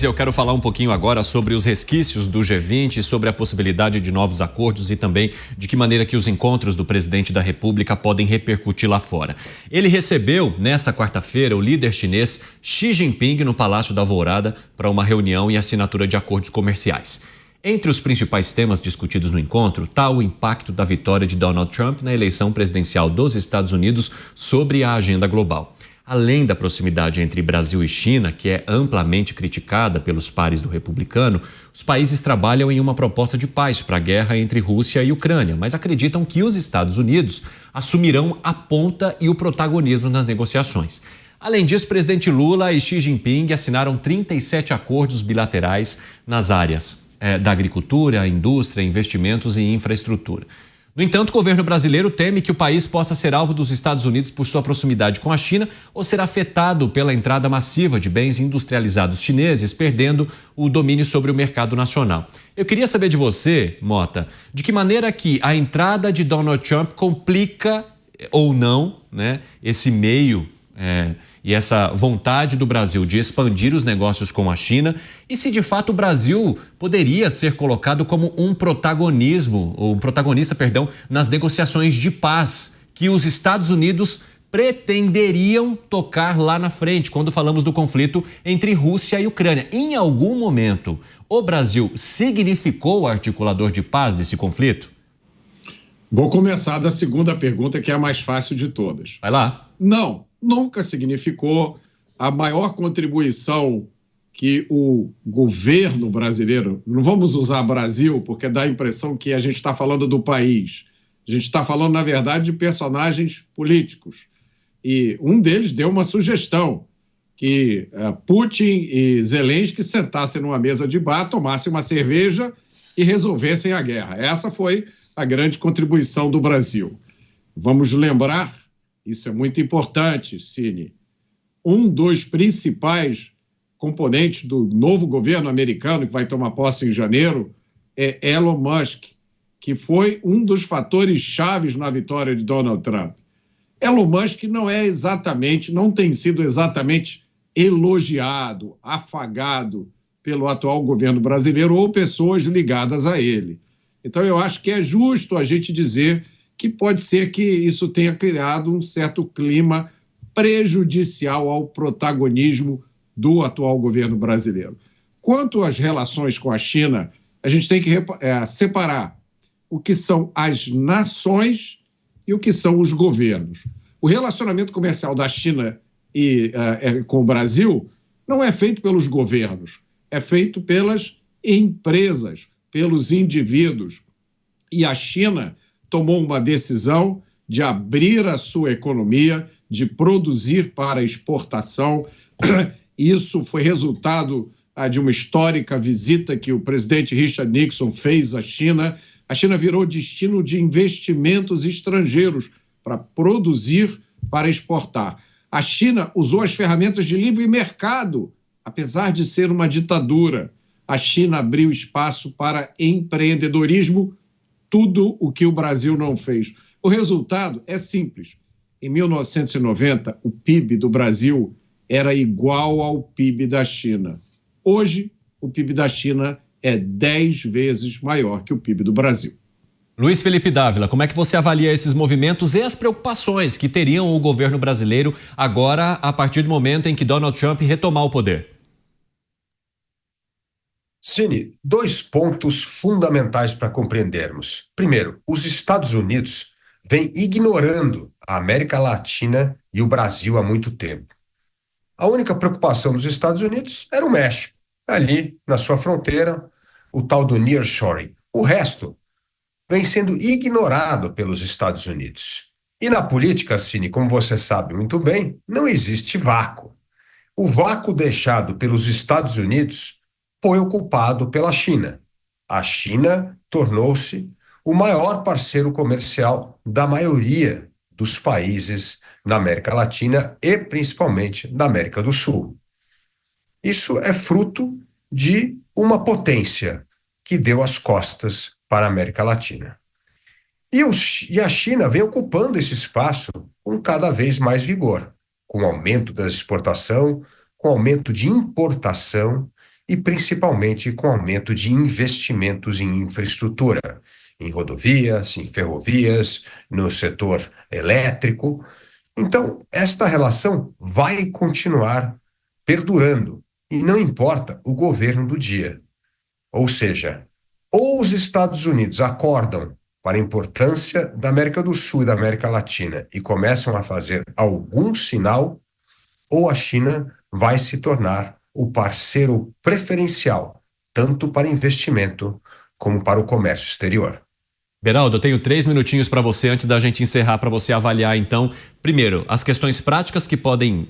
Eu quero falar um pouquinho agora sobre os resquícios do G20, sobre a possibilidade de novos acordos e também de que maneira que os encontros do presidente da República podem repercutir lá fora. Ele recebeu, nesta quarta-feira, o líder chinês Xi Jinping no Palácio da Alvorada para uma reunião e assinatura de acordos comerciais. Entre os principais temas discutidos no encontro está o impacto da vitória de Donald Trump na eleição presidencial dos Estados Unidos sobre a agenda global. Além da proximidade entre Brasil e China, que é amplamente criticada pelos pares do republicano, os países trabalham em uma proposta de paz para a guerra entre Rússia e Ucrânia, mas acreditam que os Estados Unidos assumirão a ponta e o protagonismo nas negociações. Além disso, o presidente Lula e Xi Jinping assinaram 37 acordos bilaterais nas áreas da agricultura, indústria, investimentos e infraestrutura. No entanto, o governo brasileiro teme que o país possa ser alvo dos Estados Unidos por sua proximidade com a China ou ser afetado pela entrada massiva de bens industrializados chineses, perdendo o domínio sobre o mercado nacional. Eu queria saber de você, Mota, de que maneira que a entrada de Donald Trump complica ou não, né, esse meio e essa vontade do Brasil de expandir os negócios com a China e se de fato o Brasil poderia ser colocado como um protagonista, nas negociações de paz que os Estados Unidos pretenderiam tocar lá na frente, quando falamos do conflito entre Rússia e Ucrânia. Em algum momento, o Brasil significou o articulador de paz desse conflito? Vou começar da segunda pergunta, que é a mais fácil de todas. Vai lá. Não, nunca significou. A maior contribuição que o governo brasileiro, não vamos usar Brasil, porque dá a impressão que a gente está falando do país. A gente está falando, na verdade, de personagens políticos. E um deles deu uma sugestão, que Putin e Zelensky sentassem numa mesa de bar, tomassem uma cerveja e resolvessem a guerra. Essa foi a grande contribuição do Brasil. Vamos lembrar, isso é muito importante, Cine, um dos principais componentes do novo governo americano, que vai tomar posse em janeiro, é Elon Musk, que foi um dos fatores chaves na vitória de Donald Trump. Elon Musk não tem sido exatamente elogiado, afagado pelo atual governo brasileiro ou pessoas ligadas a ele. Então, eu acho que é justo a gente dizer que pode ser que isso tenha criado um certo clima prejudicial ao protagonismo do atual governo brasileiro. Quanto às relações com a China, a gente tem que separar o que são as nações e o que são os governos. O relacionamento comercial da China com o Brasil não é feito pelos governos, é feito pelas empresas, pelos indivíduos. E a China tomou uma decisão de abrir a sua economia, de produzir para exportação. Isso foi resultado de uma histórica visita que o presidente Richard Nixon fez à China. A China virou destino de investimentos estrangeiros para produzir, para exportar. A China usou as ferramentas de livre mercado, apesar de ser uma ditadura. A China abriu espaço para empreendedorismo, tudo o que o Brasil não fez. O resultado é simples. Em 1990, o PIB do Brasil era igual ao PIB da China. Hoje, o PIB da China é 10 vezes maior que o PIB do Brasil. Luiz Felipe Dávila, como é que você avalia esses movimentos e as preocupações que teriam o governo brasileiro agora, a partir do momento em que Donald Trump retomar o poder? Cine, 2 pontos fundamentais para compreendermos. Primeiro, os Estados Unidos vêm ignorando a América Latina e o Brasil há muito tempo. A única preocupação dos Estados Unidos era o México, ali na sua fronteira, o tal do nearshoring. O resto vem sendo ignorado pelos Estados Unidos. E na política, Cine, como você sabe muito bem, não existe vácuo. O vácuo deixado pelos Estados Unidos foi ocupado pela China. A China tornou-se o maior parceiro comercial da maioria dos países na América Latina e principalmente na América do Sul. Isso é fruto de uma potência que deu as costas para a América Latina. E a China vem ocupando esse espaço com cada vez mais vigor, com aumento da exportação, com aumento de importação e principalmente com aumento de investimentos em infraestrutura, em rodovias, em ferrovias, no setor elétrico. Então, esta relação vai continuar perdurando, e não importa o governo do dia. Ou seja, ou os Estados Unidos acordam para a importância da América do Sul e da América Latina e começam a fazer algum sinal, ou a China vai se tornar o parceiro preferencial, tanto para investimento como para o comércio exterior. Beraldo, eu tenho 3 minutinhos para você antes da gente encerrar, para você avaliar, então, primeiro, as questões práticas que podem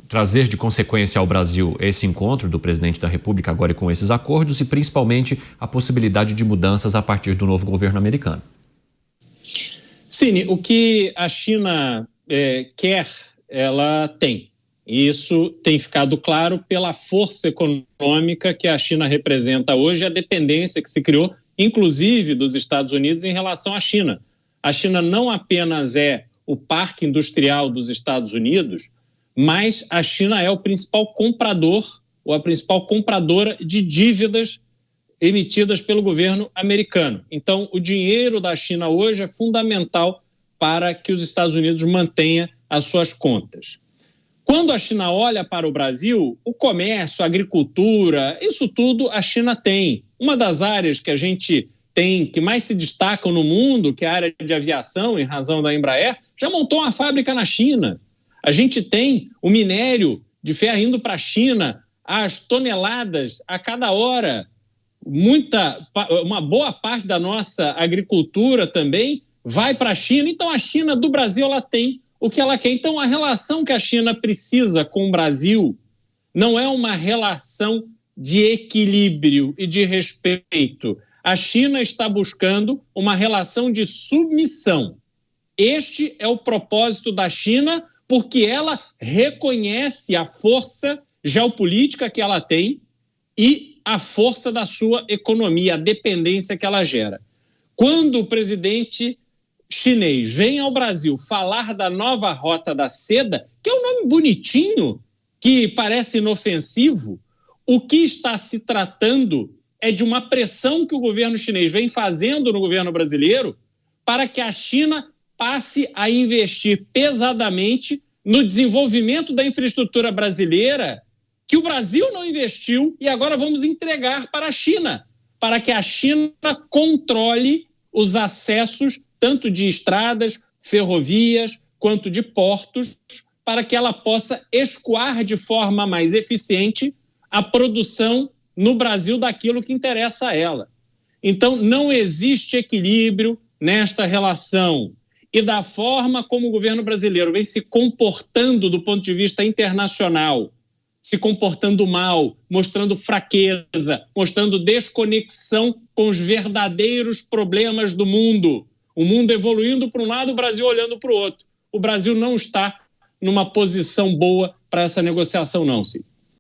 trazer de consequência ao Brasil esse encontro do presidente da República agora com esses acordos e, principalmente, a possibilidade de mudanças a partir do novo governo americano. Cine, o que a China quer, ela tem. Isso tem ficado claro pela força econômica que a China representa hoje, a dependência que se criou, inclusive dos Estados Unidos, em relação à China. A China não apenas é o parque industrial dos Estados Unidos, mas a China é o principal comprador ou a principal compradora de dívidas emitidas pelo governo americano. Então, o dinheiro da China hoje é fundamental para que os Estados Unidos mantenham as suas contas. Quando a China olha para o Brasil, o comércio, a agricultura, isso tudo a China tem. Uma das áreas que a gente tem, que mais se destacam no mundo, que é a área de aviação, em razão da Embraer, já montou uma fábrica na China. A gente tem o minério de ferro indo para a China, as toneladas a cada hora. Uma boa parte da nossa agricultura também vai para a China. Então, a China do Brasil, ela tem o que ela quer. Então, a relação que a China precisa com o Brasil não é uma relação de equilíbrio e de respeito. A China está buscando uma relação de submissão. Este é o propósito da China, porque ela reconhece a força geopolítica que ela tem e a força da sua economia, a dependência que ela gera. Quando o presidente chinês vem ao Brasil falar da nova Rota da Seda, que é um nome bonitinho, que parece inofensivo, o que está se tratando é de uma pressão que o governo chinês vem fazendo no governo brasileiro para que a China passe a investir pesadamente no desenvolvimento da infraestrutura brasileira, que o Brasil não investiu, e agora vamos entregar para a China, para que a China controle os acessos tanto de estradas, ferrovias, quanto de portos, para que ela possa escoar de forma mais eficiente a produção no Brasil daquilo que interessa a ela. Então, não existe equilíbrio nesta relação. E da forma como o governo brasileiro vem se comportando do ponto de vista internacional, se comportando mal, mostrando fraqueza, mostrando desconexão com os verdadeiros problemas do mundo. O mundo evoluindo para um lado, o Brasil olhando para o outro. O Brasil não está numa posição boa para essa negociação, não, Cid.